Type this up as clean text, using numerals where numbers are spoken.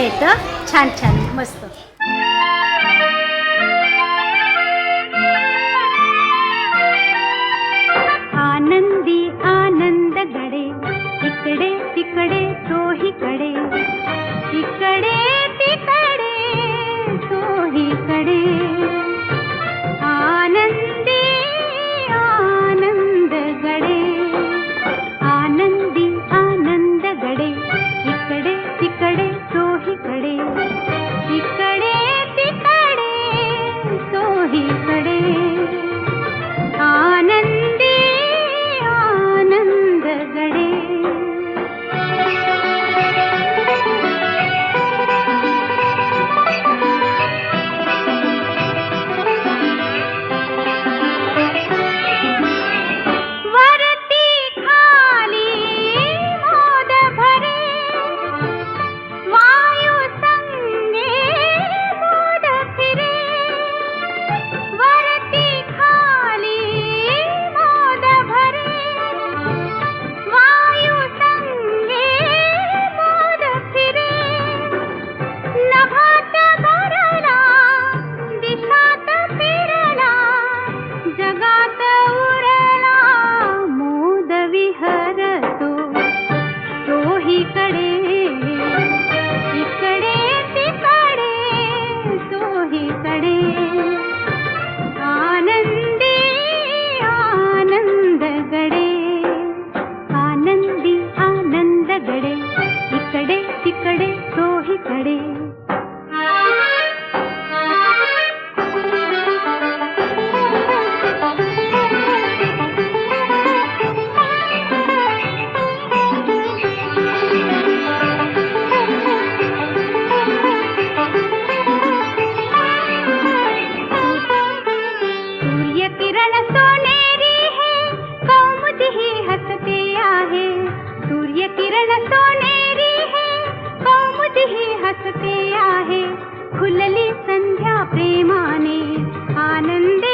येतं. छान छान मस्त. आनंदी आनंद गडे, इकडे तिकडे तोहीकडे, इकडे तिकडे तोहीकडे. आनंदी आनंद गडे, आनंदी आनंद गडे, इकडे तिकडे तोहीकडे, इकडे तिकडे तोहीकडे. आनंदी आनंद गडे. वरती खाली मोद भरे, वायू संगे मोद फिरे. वरती खाली मोद भरे, वायू संगे मोद फिरे. नभात भरला, दिशात फिरला, जगात उरला मोद विहरतो तोहीकडे, इकडे तिकडे तोहीकडे. आनंदी आनंद गडे, आनंदी आनंद गडे, इकडे तिकडे तोहीकडे. सूर्य किरण सोनेरी है, कौमुदी ही हसते आहे. सूर्य किरण सोनेरी है, कौमुदी ही हसते आहे. खुलली संध्या प्रेमाने, आनंदे